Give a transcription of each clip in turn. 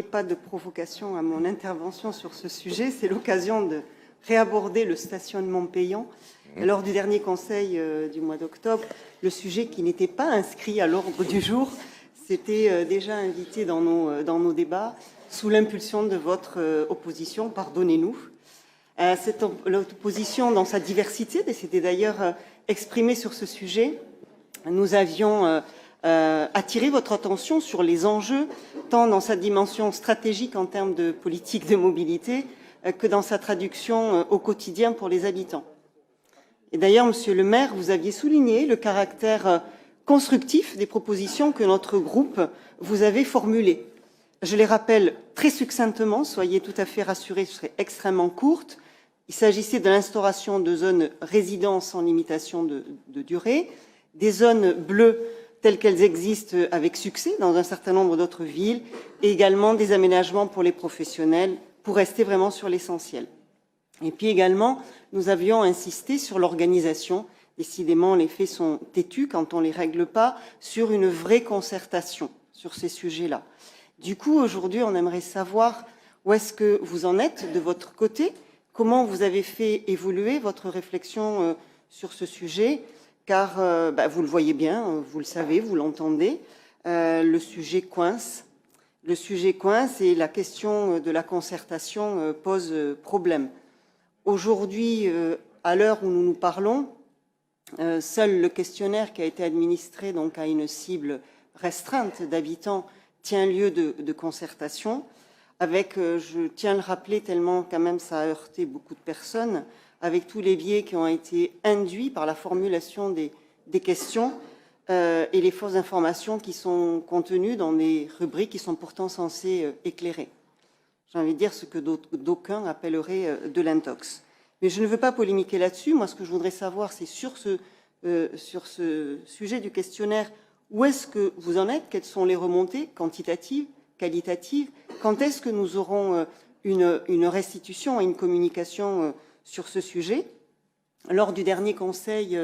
Pas de provocation à mon intervention sur ce sujet, c'est l'occasion de réaborder le stationnement payant. Lors du dernier conseil du mois d'octobre, le sujet qui n'était pas inscrit à l'ordre du jour s'était déjà invité dans nos débats sous l'impulsion de votre opposition, pardonnez-nous. Cette opposition, dans sa diversité, s'était d'ailleurs exprimée sur ce sujet. Nous avions attiré votre attention sur les enjeux, tant dans sa dimension stratégique en termes de politique de mobilité que dans sa traduction au quotidien pour les habitants. Et d'ailleurs, Monsieur le maire, vous aviez souligné le caractère constructif des propositions que notre groupe vous avait formulées. Je les rappelle très succinctement, soyez tout à fait rassurés, je serai extrêmement courte. Il s'agissait de l'instauration de zones résidents sans limitation de durée, des zones bleues telles qu'elles existent avec succès dans un certain nombre d'autres villes, et également des aménagements pour les professionnels, pour rester vraiment sur l'essentiel. Et puis également, nous avions insisté sur l'organisation. Décidément, les faits sont têtus quand on ne les règle pas, sur une vraie concertation sur ces sujets-là. Du coup, aujourd'hui, on aimerait savoir où est-ce que vous en êtes de votre côté, comment vous avez fait évoluer votre réflexion sur ce sujet, car vous le voyez bien, vous le savez, vous l'entendez, le sujet coince. Le sujet coince et la question de la concertation pose problème. Aujourd'hui, à l'heure où nous nous parlons, seul le questionnaire qui a été administré donc à une cible restreinte d'habitants tient lieu de concertation, avec, je tiens à le rappeler tellement quand même ça a heurté beaucoup de personnes, avec tous les biais qui ont été induits par la formulation des questions et les fausses informations qui sont contenues dans des rubriques qui sont pourtant censées éclairer. J'ai envie de dire ce que d'aucuns appelleraient de l'intox. Mais je ne veux pas polémiquer là-dessus. Moi, ce que je voudrais savoir, c'est sur ce sujet du questionnaire, où est-ce que vous en êtes? Quelles sont les remontées quantitatives, qualitatives? Quand est-ce que nous aurons une restitution et une communication sur ce sujet? Lors du dernier conseil,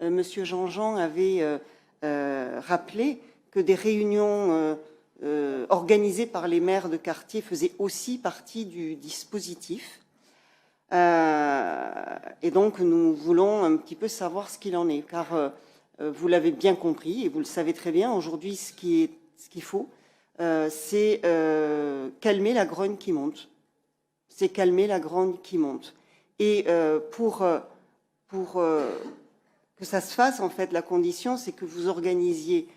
M. Jean-Jean avait rappelé que des réunions organisées par les maires de quartier faisaient aussi partie du dispositif. Et donc, nous voulons un petit peu savoir ce qu'il en est, car vous l'avez bien compris, et vous le savez très bien, aujourd'hui, ce qu'il faut, c'est calmer la grogne qui monte. C'est calmer la grogne qui monte. Et pour que ça se fasse, en fait, la condition, c'est que vous organisiez,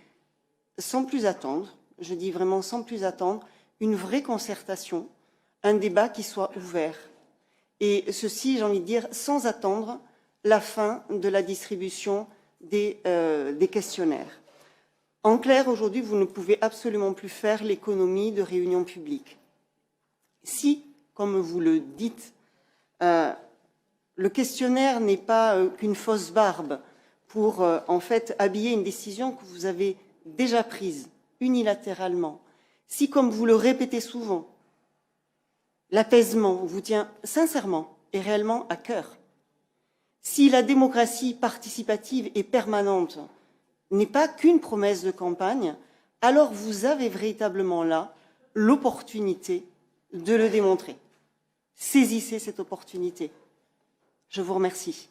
sans plus attendre, je dis vraiment sans plus attendre, une vraie concertation, un débat qui soit ouvert. Et ceci, j'ai envie de dire, sans attendre la fin de la distribution des questionnaires. En clair, aujourd'hui, vous ne pouvez absolument plus faire l'économie de réunions publiques. Si, comme vous le dites, le questionnaire n'est pas qu'une fausse barbe pour, en fait, habiller une décision que vous avez déjà prise unilatéralement, si, comme vous le répétez souvent, l'apaisement vous tient sincèrement et réellement à cœur, si la démocratie participative et permanente n'est pas qu'une promesse de campagne, alors vous avez véritablement là l'opportunité de le démontrer. Saisissez cette opportunité. Je vous remercie.